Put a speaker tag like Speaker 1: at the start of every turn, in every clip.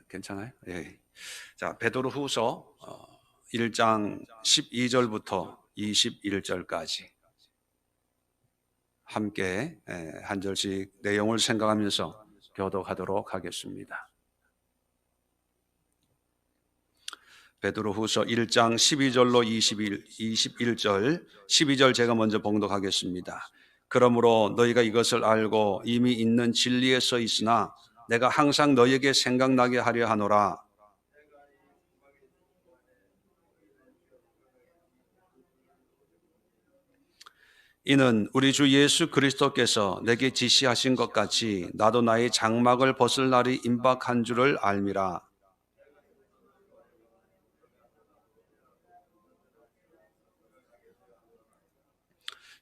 Speaker 1: 괜찮아요? 예. 자, 베드로후서 1장 12절부터 21절까지 함께 한 절씩 내용을 생각하면서 교독하도록 하겠습니다. 베드로후서 1장 12절로 21절, 12절 제가 먼저 봉독하겠습니다. 그러므로 너희가 이것을 알고 이미 있는 진리에 서 있으나 내가 항상 너희에게 생각나게 하려 하노라. 이는 우리 주 예수 그리스도께서 내게 지시하신 것 같이 나도 나의 장막을 벗을 날이 임박한 줄을 알미라.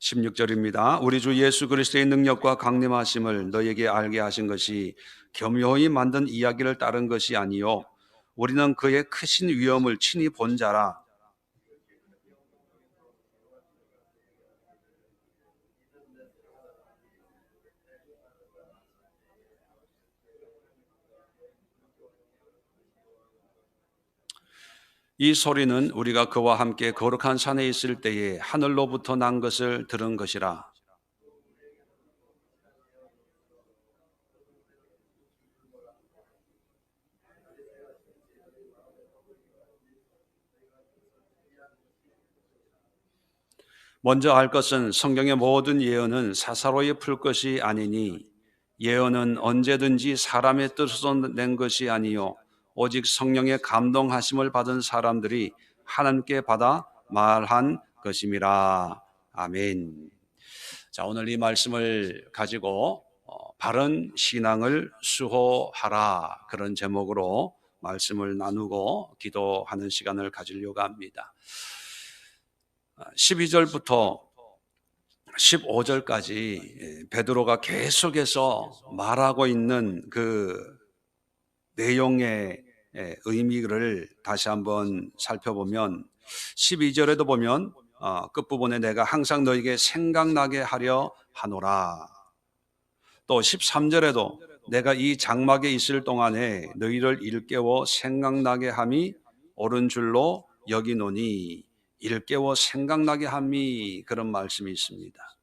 Speaker 1: 16절입니다. 우리 주 예수 그리스도의 능력과 강림하심을 너에게 알게 하신 것이 교묘히 만든 이야기를 따른 것이 아니요 우리는 그의 크신 위엄을 친히 본 자라. 이 소리는 우리가 그와 함께 거룩한 산에 있을 때에 하늘로부터 난 것을 들은 것이라. 먼저 알 것은 성경의 모든 예언은 사사로이 풀 것이 아니니 예언은 언제든지 사람의 뜻으로 낸 것이 아니요 오직 성령의 감동하심을 받은 사람들이 하나님께 받아 말한 것임이라. 아멘. 자, 오늘 이 말씀을 가지고 바른 신앙을 수호하라, 그런 제목으로 말씀을 나누고 기도하는 시간을 가지려고 합니다. 12절부터 15절까지 베드로가 계속해서 말하고 있는 그 내용의 의미를 다시 한번 살펴보면 12절에도 보면 끝부분에 내가 항상 너에게 생각나게 하려 하노라. 또 13절에도 내가 이 장막에 있을 동안에 너희를 일깨워 생각나게 함이 옳은 줄로 여기노니, 일깨워 생각나게 함이, 그런 말씀이 있습니다.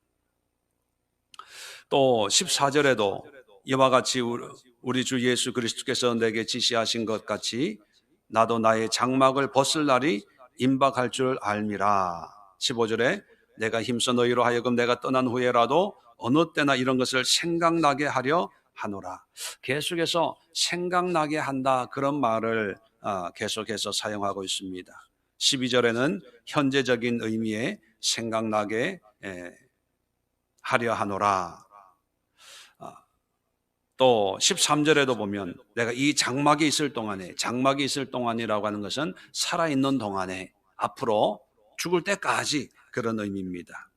Speaker 1: 또 14절에도 이와 같이 우리 주 예수 그리스도께서 내게 지시하신 것 같이 나도 나의 장막을 벗을 날이 임박할 줄 알미라. 15절에 내가 힘써 너희로 하여금 내가 떠난 후에라도 어느 때나 이런 것을 생각나게 하려 하노라. 계속해서 생각나게 한다, 그런 말을 계속해서 사용하고 있습니다. 12절에는 현재적인 의미의 생각나게 하려 하노라. 또 13절에도 보면 내가 이 장막에 있을 동안에, 장막에 있을 동안이라고 하는 것은 살아있는 동안에, 앞으로 죽을 때까지, 그런 의미입니다.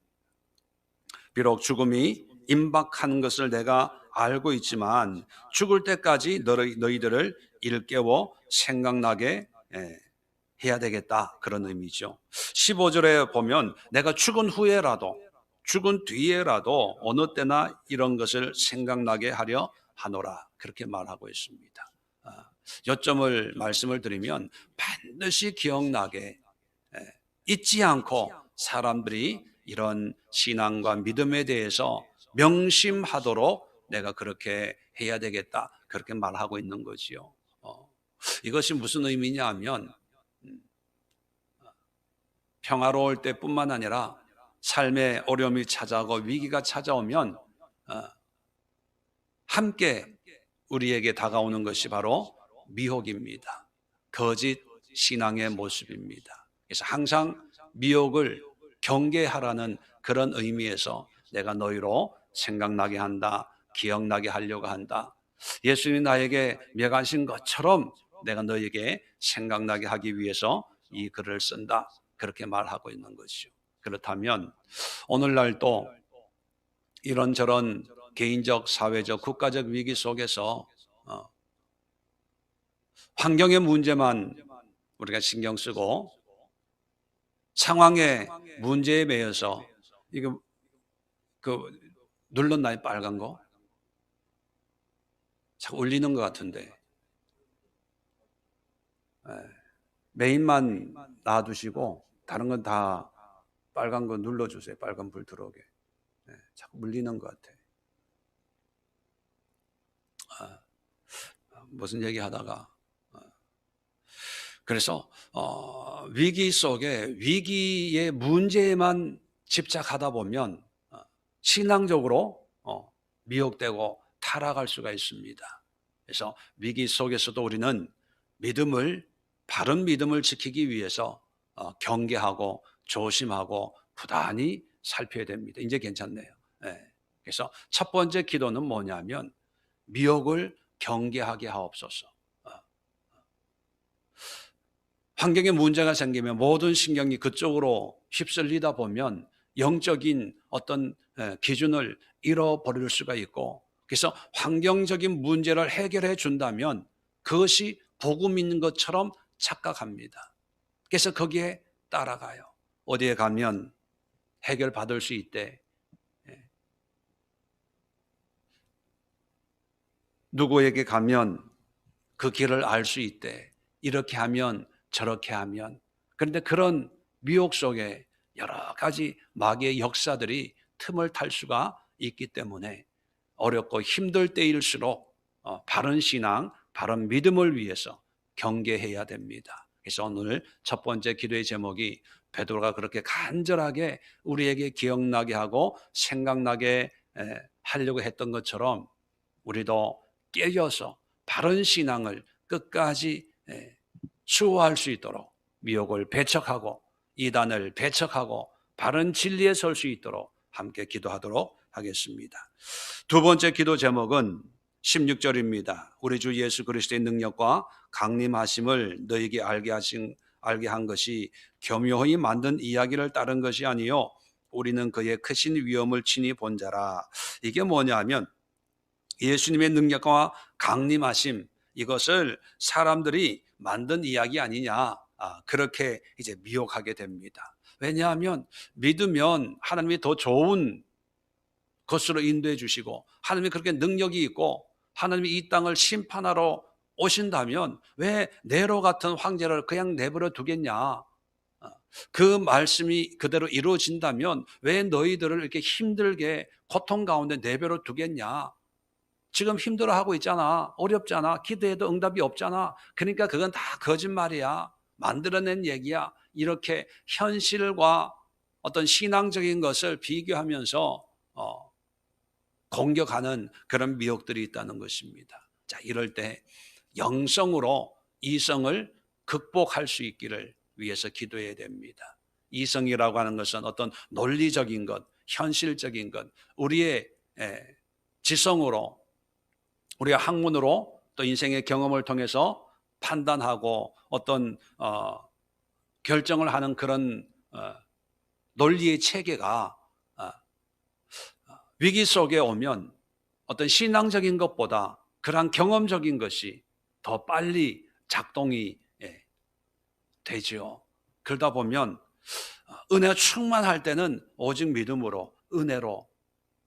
Speaker 1: 비록 죽음이 임박하는 것을 내가 알고 있지만 죽을 때까지 너희들을 일깨워 생각나게 해야 되겠다, 그런 의미죠. 15절에 보면 내가 죽은 후에라도, 죽은 뒤에라도 어느 때나 이런 것을 생각나게 하려 하노라, 그렇게 말하고 있습니다. 요점을 말씀을 드리면 반드시 기억나게, 잊지 않고 사람들이 이런 신앙과 믿음에 대해서 명심하도록 내가 그렇게 해야 되겠다, 그렇게 말하고 있는 거지요. 이것이 무슨 의미냐 하면 평화로울 때뿐만 아니라 삶의 어려움이 찾아오고 위기가 찾아오면 함께 우리에게 다가오는 것이 바로 미혹입니다. 거짓 신앙의 모습입니다. 그래서 항상 미혹을 경계하라는 그런 의미에서 내가 너희로 생각나게 한다, 기억나게 하려고 한다. 예수님이 나에게 명하신 것처럼 내가 너에게 생각나게 하기 위해서 이 글을 쓴다, 그렇게 말하고 있는 것이죠. 그렇다면 오늘날도 이런저런 개인적, 사회적, 국가적 위기 속에서 환경의 문제만 우리가 신경 쓰고 상황의 문제에 매여서, 이거 눌렀나요? 빨간 거? 자꾸 울리는 것 같은데. 메인만 놔두시고 다른 건 다 빨간 거 눌러주세요. 빨간 불 들어오게. 자꾸 물리는 것 같아. 무슨 얘기 하다가 그래서 위기 속에 위기의 문제에만 집착하다 보면 신앙적으로 미혹되고 타락할 수가 있습니다. 그래서 위기 속에서도 우리는 바른 믿음을 지키기 위해서 경계하고 조심하고 부단히 살펴야 됩니다. 이제 괜찮네요. 그래서 첫 번째 기도는 뭐냐면 미혹을 경계하게 하옵소서. 환경에 문제가 생기면 모든 신경이 그쪽으로 휩쓸리다 보면 영적인 어떤 기준을 잃어버릴 수가 있고, 그래서 환경적인 문제를 해결해 준다면 그것이 복음 있는 것처럼 착각합니다. 그래서 거기에 따라가요. 어디에 가면 해결받을 수 있대. 누구에게 가면 그 길을 알 수 있대. 이렇게 하면 저렇게 하면. 그런데 그런 미혹 속에 여러 가지 마귀의 역사들이 틈을 탈 수가 있기 때문에 어렵고 힘들 때일수록 바른 신앙, 바른 믿음을 위해서 경계해야 됩니다. 그래서 오늘 첫 번째 기도의 제목이 베드로가 그렇게 간절하게 우리에게 기억나게 하고 생각나게 하려고 했던 것처럼 우리도 깨어서 바른 신앙을 끝까지 수호할 수 있도록 미혹을 배척하고 이단을 배척하고 바른 진리에 설 수 있도록 함께 기도하도록 하겠습니다. 두 번째 기도 제목은 16절입니다. 우리 주 예수 그리스도의 능력과 강림하심을 너희에게 알게 한 것이 교묘히 만든 이야기를 따른 것이 아니요 우리는 그의 크신 위엄을 친히 본 자라. 이게 뭐냐면 예수님의 능력과 강림하심, 이것을 사람들이 만든 이야기 아니냐, 그렇게 이제 미혹하게 됩니다. 왜냐하면 믿으면 하나님이 더 좋은 것으로 인도해 주시고 하나님이 그렇게 능력이 있고 하나님이 이 땅을 심판하러 오신다면 왜 네로 같은 황제를 그냥 내버려 두겠냐. 그 말씀이 그대로 이루어진다면 왜 너희들을 이렇게 힘들게 고통 가운데 내버려 두겠냐. 지금 힘들어하고 있잖아. 어렵잖아. 기도해도 응답이 없잖아. 그러니까 그건 다 거짓말이야. 만들어낸 얘기야. 이렇게 현실과 어떤 신앙적인 것을 비교하면서 공격하는 그런 미혹들이 있다는 것입니다. 자, 이럴 때 영성으로 이성을 극복할 수 있기를 위해서 기도해야 됩니다. 이성이라고 하는 것은 어떤 논리적인 것, 현실적인 것, 우리의 지성으로, 우리가 학문으로 또 인생의 경험을 통해서 판단하고 어떤 결정을 하는 그런 논리의 체계가 위기 속에 오면 어떤 신앙적인 것보다 그러한 경험적인 것이 더 빨리 작동이 되죠. 그러다 보면 은혜가 충만할 때는 오직 믿음으로, 은혜로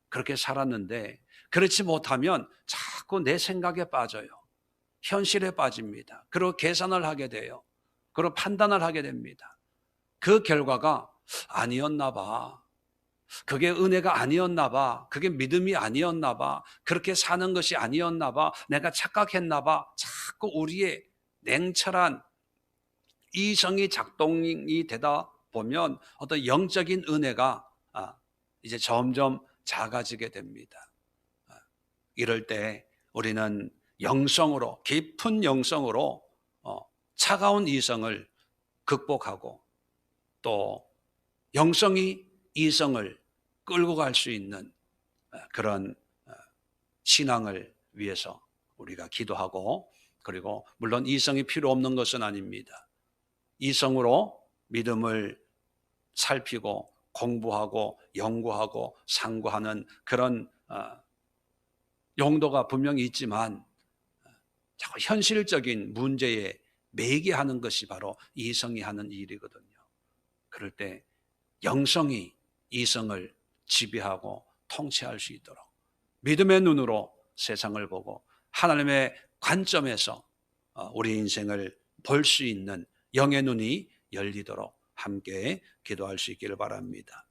Speaker 1: 그렇게 살았는데 그렇지 못하면 자꾸 내 생각에 빠져요. 현실에 빠집니다. 그리고 계산을 하게 돼요. 그리고 판단을 하게 됩니다. 그 결과가 아니었나 봐. 그게 은혜가 아니었나 봐. 그게 믿음이 아니었나 봐. 그렇게 사는 것이 아니었나 봐. 내가 착각했나 봐. 자꾸 우리의 냉철한 이성이 작동이 되다 보면 어떤 영적인 은혜가 이제 점점 작아지게 됩니다. 이럴 때 우리는 영성으로, 깊은 영성으로 차가운 이성을 극복하고 또 영성이 이성을 끌고 갈 수 있는 그런 신앙을 위해서 우리가 기도하고, 그리고 물론 이성이 필요 없는 것은 아닙니다. 이성으로 믿음을 살피고 공부하고 연구하고 상고하는 그런 용도가 분명히 있지만 자꾸 현실적인 문제에 매이게 하는 것이 바로 이성이 하는 일이거든요. 그럴 때 영성이 이성을 지배하고 통치할 수 있도록 믿음의 눈으로 세상을 보고 하나님의 관점에서 우리 인생을 볼 수 있는 영의 눈이 열리도록 함께 기도할 수 있기를 바랍니다.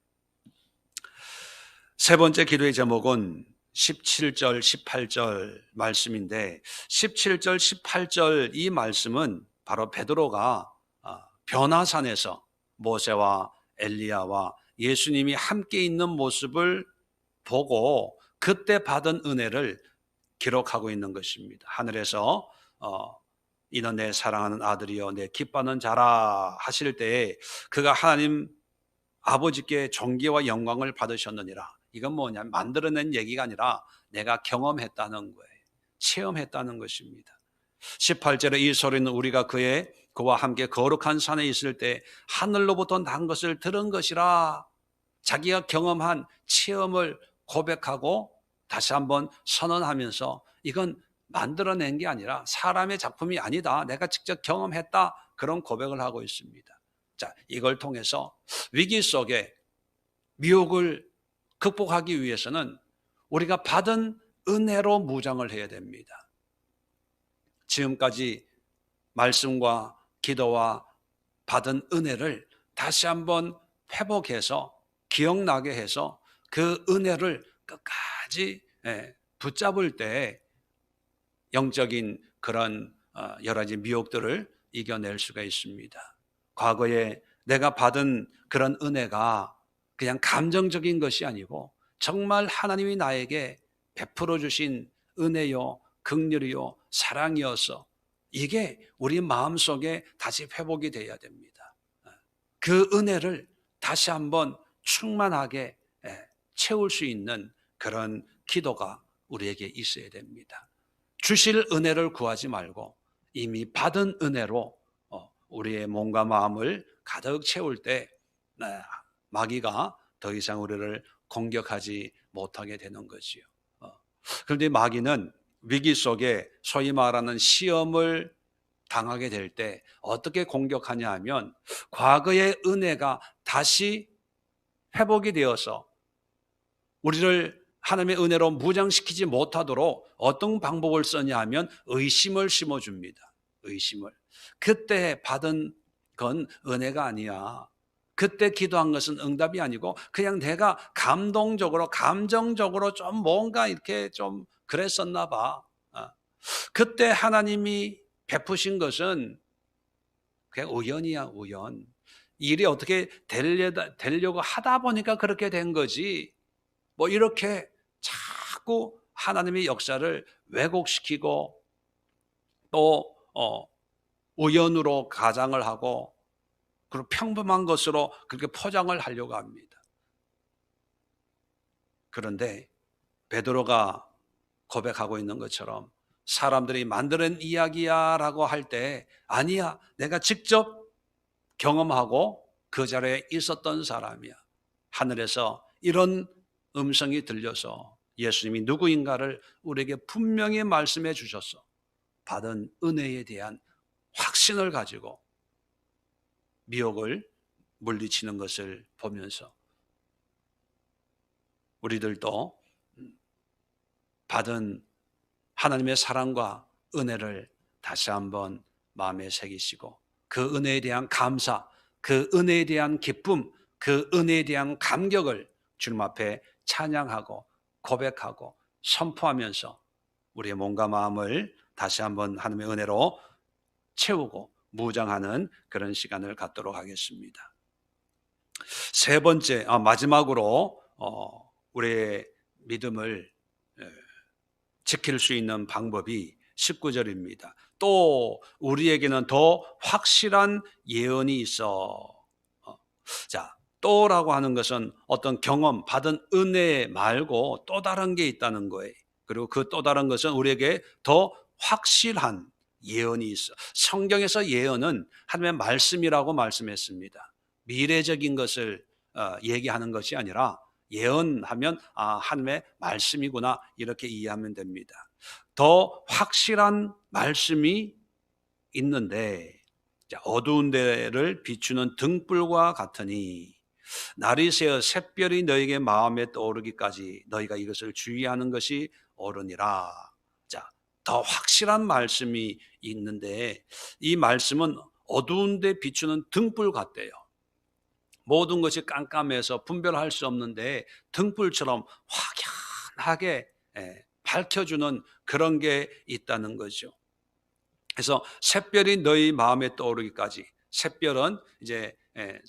Speaker 1: 세 번째 기도의 제목은 17절, 18절 말씀인데 17절, 18절 이 말씀은 바로 베드로가 변화산에서 모세와 엘리야와 예수님이 함께 있는 모습을 보고 그때 받은 은혜를 기록하고 있는 것입니다. 하늘에서 이는 내 사랑하는 아들이요 내 기뻐하는 자라 하실 때에 그가 하나님 아버지께 존귀와 영광을 받으셨느니라. 이건 뭐냐면 만들어낸 얘기가 아니라 내가 경험했다는 거예요. 체험했다는 것입니다. 18절에 이 소리는 우리가 그와 함께 거룩한 산에 있을 때 하늘로부터 난 것을 들은 것이라. 자기가 경험한 체험을 고백하고 다시 한번 선언하면서 이건 만들어낸 게 아니라 사람의 작품이 아니다. 내가 직접 경험했다. 그런 고백을 하고 있습니다. 자, 이걸 통해서 위기 속에 미혹을 극복하기 위해서는 우리가 받은 은혜로 무장을 해야 됩니다. 지금까지 말씀과 기도와 받은 은혜를 다시 한번 회복해서 기억나게 해서 그 은혜를 끝까지 붙잡을 때 영적인 그런 여러 가지 미혹들을 이겨낼 수가 있습니다. 과거에 내가 받은 그런 은혜가 그냥 감정적인 것이 아니고 정말 하나님이 나에게 베풀어 주신 은혜요, 긍휼이요, 사랑이어서 이게 우리 마음속에 다시 회복이 되어야 됩니다. 그 은혜를 다시 한번 충만하게 채울 수 있는 그런 기도가 우리에게 있어야 됩니다. 주실 은혜를 구하지 말고 이미 받은 은혜로 우리의 몸과 마음을 가득 채울 때 마귀가 더 이상 우리를 공격하지 못하게 되는 거지요. 그런데 마귀는 위기 속에 소위 말하는 시험을 당하게 될 때 어떻게 공격하냐 하면 과거의 은혜가 다시 회복이 되어서 우리를 하나님의 은혜로 무장시키지 못하도록 어떤 방법을 쓰냐 하면 의심을 심어줍니다. 의심을. 그때 받은 건 은혜가 아니야. 그때 기도한 것은 응답이 아니고 그냥 내가 감동적으로 감정적으로 좀 뭔가 이렇게 좀 그랬었나 봐. 그때 하나님이 베푸신 것은 그냥 우연이야, 우연. 일이 어떻게 되려고 하다 보니까 그렇게 된 거지. 뭐 이렇게 자꾸 하나님의 역사를 왜곡시키고 또 우연으로 가장을 하고 그리고 평범한 것으로 그렇게 포장을 하려고 합니다. 그런데 베드로가 고백하고 있는 것처럼 사람들이 만드는 이야기야 라고 할 때 아니야, 내가 직접 경험하고 그 자리에 있었던 사람이야. 하늘에서 이런 음성이 들려서 예수님이 누구인가를 우리에게 분명히 말씀해 주셔서 받은 은혜에 대한 확신을 가지고 미혹을 물리치는 것을 보면서 우리들도 받은 하나님의 사랑과 은혜를 다시 한번 마음에 새기시고 그 은혜에 대한 감사, 그 은혜에 대한 기쁨, 그 은혜에 대한 감격을 주님 앞에 찬양하고 고백하고 선포하면서 우리의 몸과 마음을 다시 한번 하나님의 은혜로 채우고 무장하는 그런 시간을 갖도록 하겠습니다. 세 번째, 마지막으로 우리의 믿음을 지킬 수 있는 방법이 19절입니다. 또 우리에게는 더 확실한 예언이 있어. 자, 또라고 하는 것은 어떤 경험, 받은 은혜 말고 또 다른 게 있다는 거예요. 그리고 그 또 다른 것은 우리에게 더 확실한 예언이 있어. 성경에서 예언은 하나님의 말씀이라고 말씀했습니다. 미래적인 것을 얘기하는 것이 아니라 예언하면 하나님의 말씀이구나 이렇게 이해하면 됩니다. 더 확실한 말씀이 있는데 어두운 데를 비추는 등불과 같으니 날이 새어 샛별이 너에게 마음에 떠오르기까지 너희가 이것을 주의하는 것이 옳으니라. 자, 더 확실한 말씀이 있는데 이 말씀은 어두운 데 비추는 등불 같대요. 모든 것이 깜깜해서 분별할 수 없는데 등불처럼 확연하게 밝혀주는 그런 게 있다는 거죠. 그래서 샛별이 너희 마음에 떠오르기까지, 샛별은 이제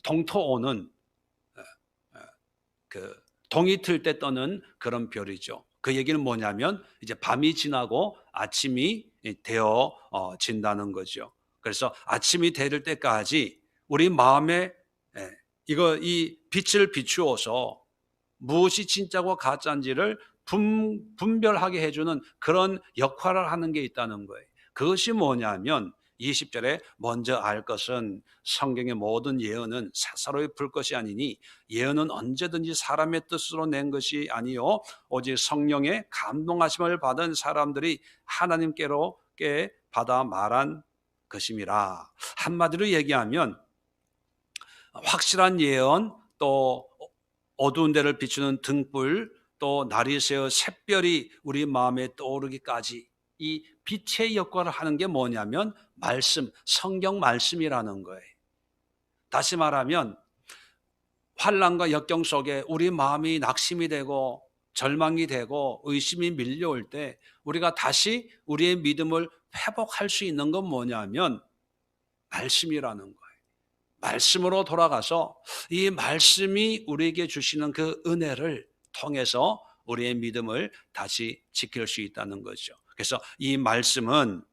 Speaker 1: 동토 오는 그 동이 틀 때 떠는 그런 별이죠. 그 얘기는 뭐냐면 이제 밤이 지나고 아침이 되어 진다는 거죠. 그래서 아침이 될 때까지 우리 마음에 이 빛을 비추어서 무엇이 진짜고 가짜인지를 분별하게 해주는 그런 역할을 하는 게 있다는 거예요. 그것이 뭐냐면 20절에 먼저 알 것은 성경의 모든 예언은 사사로이 풀 것이 아니니 예언은 언제든지 사람의 뜻으로 낸 것이 아니요 오직 성령의 감동하심을 받은 사람들이 하나님께로께 받아 말한 것임이라. 한마디로 얘기하면 확실한 예언, 또 어두운 데를 비추는 등불, 또 날이 새어 샛별이 우리 마음에 떠오르기까지 이 빛의 역할을 하는 게 뭐냐면 말씀, 성경 말씀이라는 거예요. 다시 말하면 환난과 역경 속에 우리 마음이 낙심이 되고 절망이 되고 의심이 밀려올 때 우리가 다시 우리의 믿음을 회복할 수 있는 건 뭐냐면 말씀이라는 거예요. 말씀으로 돌아가서 이 말씀이 우리에게 주시는 그 은혜를 통해서 우리의 믿음을 다시 지킬 수 있다는 거죠. 그래서 이 말씀은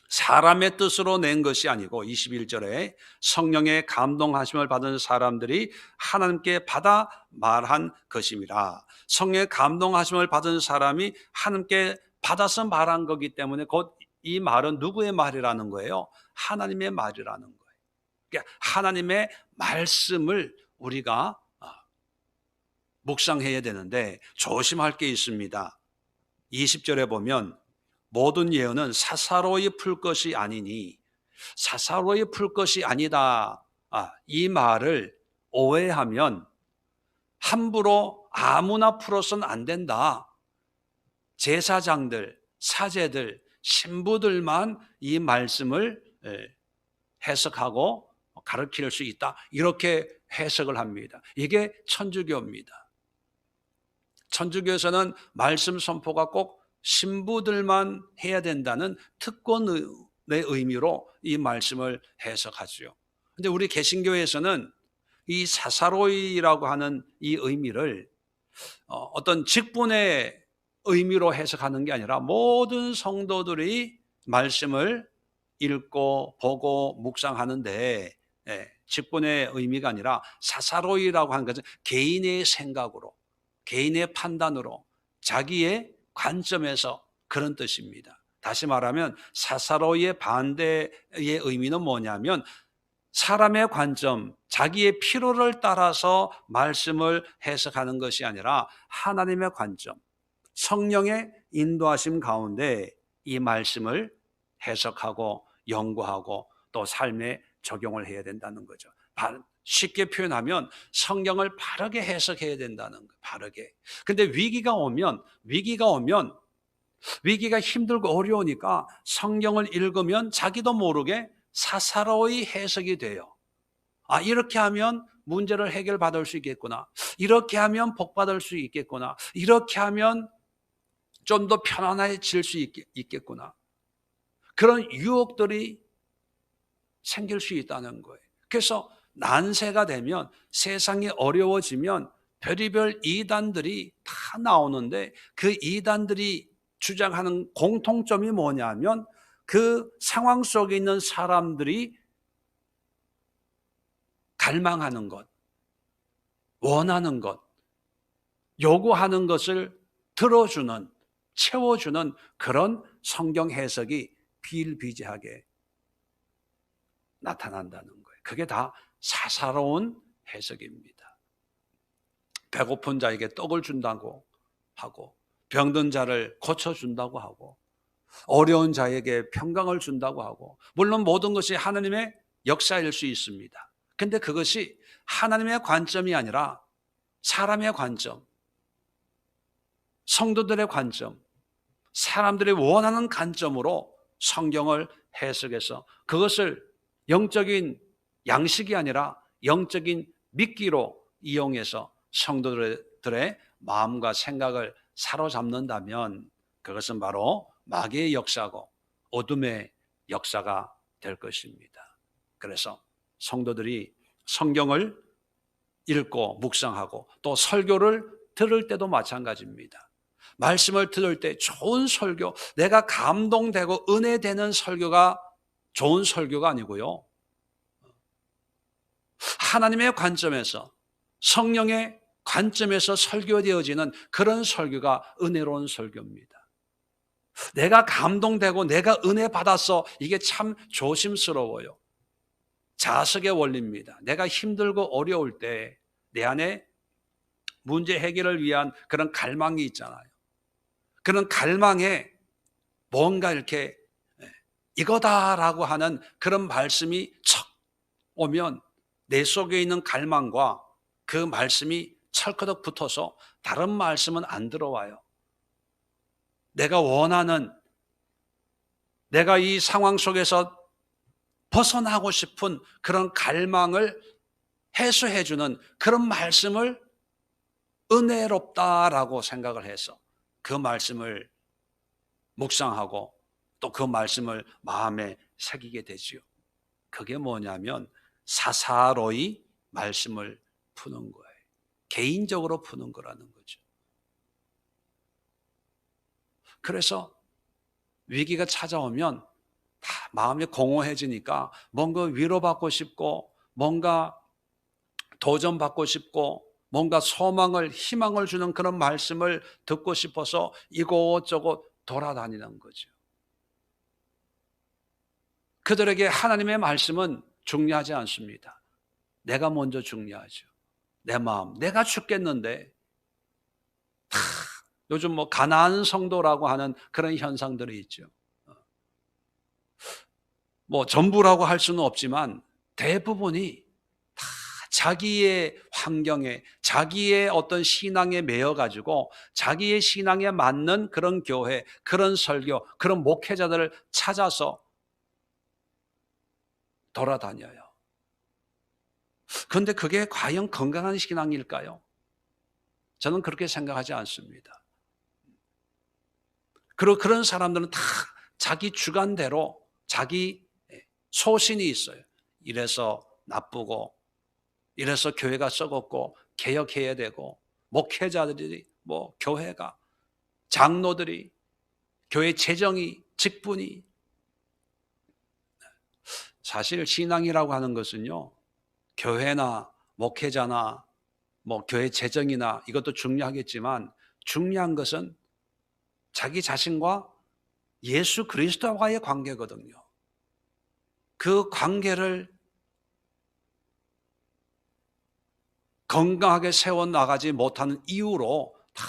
Speaker 1: 사람의 뜻으로 낸 것이 아니고 21절에 성령의 감동하심을 받은 사람들이 하나님께 받아 말한 것임이라. 성령의 감동하심을 받은 사람이 하나님께 받아서 말한 거기 때문에 곧 이 말은 누구의 말이라는 거예요? 하나님의 말이라는 거예요. 그러니까 하나님의 말씀을 우리가 묵상해야 되는데 조심할 게 있습니다. 20절에 보면 모든 예언은 사사로이 풀 것이 아니니, 사사로이 풀 것이 아니다. 이 말을 오해하면 함부로 아무나 풀어서는 안 된다. 제사장들, 사제들, 신부들만 이 말씀을 해석하고 가르칠 수 있다. 이렇게 해석을 합니다. 이게 천주교입니다. 천주교에서는 말씀 선포가 꼭 신부들만 해야 된다는 특권의 의미로 이 말씀을 해석하죠. 그런데 우리 개신교에서는 이 사사로이라고 하는 이 의미를 어떤 직분의 의미로 해석하는 게 아니라 모든 성도들이 말씀을 읽고 보고 묵상하는데 직분의 의미가 아니라 사사로이라고 하는 것은 개인의 생각으로, 개인의 판단으로, 자기의 관점에서 그런 뜻입니다. 다시 말하면 사사로이의 반대의 의미는 뭐냐면 사람의 관점, 자기의 필요를 따라서 말씀을 해석하는 것이 아니라 하나님의 관점, 성령의 인도하심 가운데 이 말씀을 해석하고 연구하고 또 삶에 적용을 해야 된다는 거죠. 쉽게 표현하면 성경을 바르게 해석해야 된다는 거예요. 바르게. 근데 위기가 오면 위기가 힘들고 어려우니까 성경을 읽으면 자기도 모르게 사사로이 해석이 돼요. 이렇게 하면 문제를 해결받을 수 있겠구나. 이렇게 하면 복받을 수 있겠구나. 이렇게 하면 좀 더 편안해질 수 있겠구나. 그런 유혹들이 생길 수 있다는 거예요. 그래서 난세가 되면, 세상이 어려워지면 별의별 이단들이 다 나오는데 그 이단들이 주장하는 공통점이 뭐냐면 그 상황 속에 있는 사람들이 갈망하는 것, 원하는 것, 요구하는 것을 들어주는, 채워주는 그런 성경 해석이 비일비재하게 나타난다는 거예요. 그게 다 사사로운 해석입니다. 배고픈 자에게 떡을 준다고 하고, 병든 자를 고쳐준다고 하고, 어려운 자에게 평강을 준다고 하고, 물론 모든 것이 하나님의 역사일 수 있습니다. 근데 그것이 하나님의 관점이 아니라 사람의 관점, 성도들의 관점, 사람들이 원하는 관점으로 성경을 해석해서 그것을 영적인 양식이 아니라 영적인 미끼로 이용해서 성도들의 마음과 생각을 사로잡는다면 그것은 바로 마귀의 역사고 어둠의 역사가 될 것입니다. 그래서 성도들이 성경을 읽고 묵상하고 또 설교를 들을 때도 마찬가지입니다. 말씀을 들을 때 좋은 설교, 내가 감동되고 은혜되는 설교가 좋은 설교가 아니고요, 하나님의 관점에서, 성령의 관점에서 설교되어지는 그런 설교가 은혜로운 설교입니다. 내가 감동되고 내가 은혜 받았어, 이게 참 조심스러워요. 자석의 원리입니다. 내가 힘들고 어려울 때 내 안에 문제 해결을 위한 그런 갈망이 있잖아요. 그런 갈망에 뭔가 이렇게 이거다라고 하는 그런 말씀이 척 오면 내 속에 있는 갈망과 그 말씀이 찰커덕 붙어서 다른 말씀은 안 들어와요. 내가 원하는, 내가 이 상황 속에서 벗어나고 싶은 그런 갈망을 해소해주는 그런 말씀을 은혜롭다라고 생각을 해서 그 말씀을 묵상하고 또 그 말씀을 마음에 새기게 되지요. 그게 뭐냐면 사사로이 말씀을 푸는 거예요. 개인적으로 푸는 거라는 거죠. 그래서 위기가 찾아오면 다 마음이 공허해지니까 뭔가 위로받고 싶고 뭔가 도전받고 싶고 뭔가 소망을, 희망을 주는 그런 말씀을 듣고 싶어서 이곳저곳 돌아다니는 거죠. 그들에게 하나님의 말씀은 중요하지 않습니다. 내가 먼저 중요하죠. 내 마음, 내가 죽겠는데 요즘 뭐 가난한 성도라고 하는 그런 현상들이 있죠. 뭐 전부라고 할 수는 없지만 대부분이 다 자기의 환경에, 자기의 어떤 신앙에 매여 가지고 자기의 신앙에 맞는 그런 교회, 그런 설교, 그런 목회자들을 찾아서 돌아다녀요. 그런데 그게 과연 건강한 신앙일까요? 저는 그렇게 생각하지 않습니다. 그리고 그런 사람들은 다 자기 주관대로 자기 소신이 있어요. 이래서 나쁘고 이래서 교회가 썩었고 개혁해야 되고 목회자들이 뭐 교회가 장로들이 교회 재정이 직분이 사실 신앙이라고 하는 것은요 교회나 목회자나 뭐 교회 재정이나 이것도 중요하겠지만 중요한 것은 자기 자신과 예수 그리스도와의 관계거든요. 그 관계를 건강하게 세워나가지 못하는 이유로 다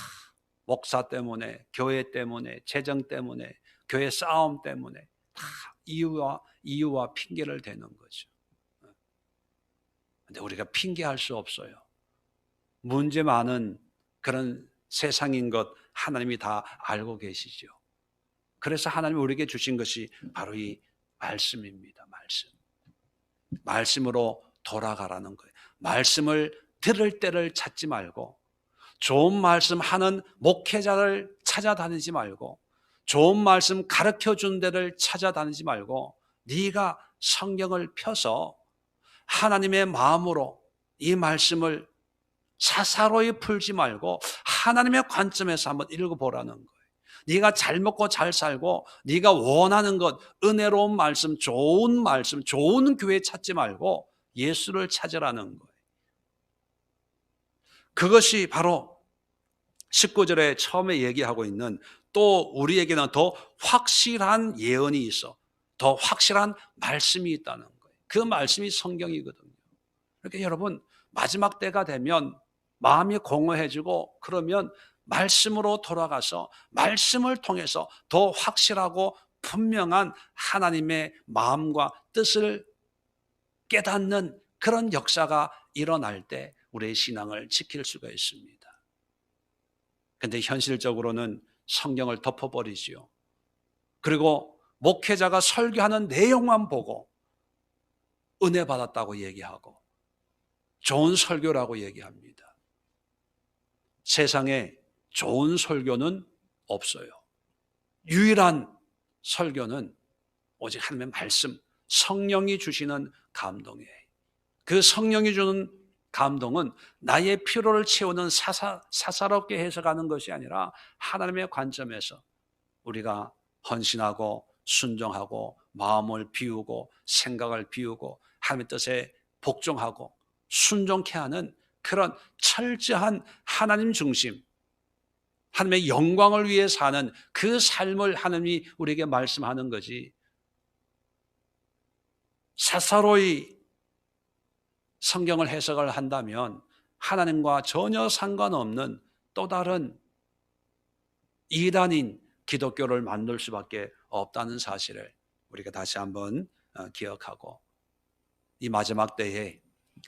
Speaker 1: 목사 때문에, 교회 때문에, 재정 때문에, 교회 싸움 때문에 다 이유와 핑계를 대는 거죠. 그런데 우리가 핑계할 수 없어요. 문제 많은 그런 세상인 것 하나님이 다 알고 계시죠. 그래서 하나님이 우리에게 주신 것이 바로 이 말씀입니다. 말씀으로 돌아가라는 거예요. 말씀을 들을 때를 찾지 말고 좋은 말씀 하는 목회자를 찾아다니지 말고 좋은 말씀 가르쳐준 데를 찾아다니지 말고 네가 성경을 펴서 하나님의 마음으로 이 말씀을 사사로이 풀지 말고 하나님의 관점에서 한번 읽어보라는 거예요. 네가 잘 먹고 잘 살고 네가 원하는 것, 은혜로운 말씀, 좋은 교회 찾지 말고 예수를 찾으라는 거예요. 그것이 바로 19절에 처음에 얘기하고 있는 또 우리에게는 더 확실한 예언이 있어. 더 확실한 말씀이 있다는 거예요. 그 말씀이 성경이거든요. 그러니까 여러분 마지막 때가 되면 마음이 공허해지고 그러면 말씀으로 돌아가서 말씀을 통해서 더 확실하고 분명한 하나님의 마음과 뜻을 깨닫는 그런 역사가 일어날 때 우리의 신앙을 지킬 수가 있습니다. 그런데 현실적으로는 성경을 덮어버리지요. 그리고 목회자가 설교하는 내용만 보고 은혜 받았다고 얘기하고 좋은 설교라고 얘기합니다. 세상에 좋은 설교는 없어요. 유일한 설교는 오직 하나님의 말씀, 성령이 주시는 감동이에요. 그 성령이 주는 감동은 나의 피로를 채우는 사사롭게 해석하는 것이 아니라 하나님의 관점에서 우리가 헌신하고 순종하고 마음을 비우고 생각을 비우고 하나님의 뜻에 복종하고 순종케 하는 그런 철저한 하나님 중심, 하나님의 영광을 위해 사는 그 삶을 하나님이 우리에게 말씀하는 거지, 사사로이 성경을 해석을 한다면 하나님과 전혀 상관없는 또 다른 이단인 기독교를 만들 수밖에 없다는 사실을 우리가 다시 한번 기억하고, 이 마지막 때에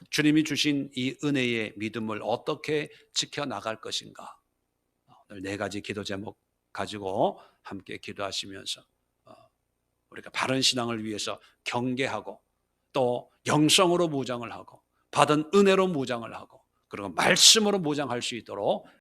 Speaker 1: 주님이 주신 이 은혜의 믿음을 어떻게 지켜나갈 것인가, 오늘 4가지 기도 제목 가지고 함께 기도하시면서 우리가 바른 신앙을 위해서 경계하고 또 영성으로 무장을 하고 받은 은혜로 무장을 하고 그리고 말씀으로 무장할 수 있도록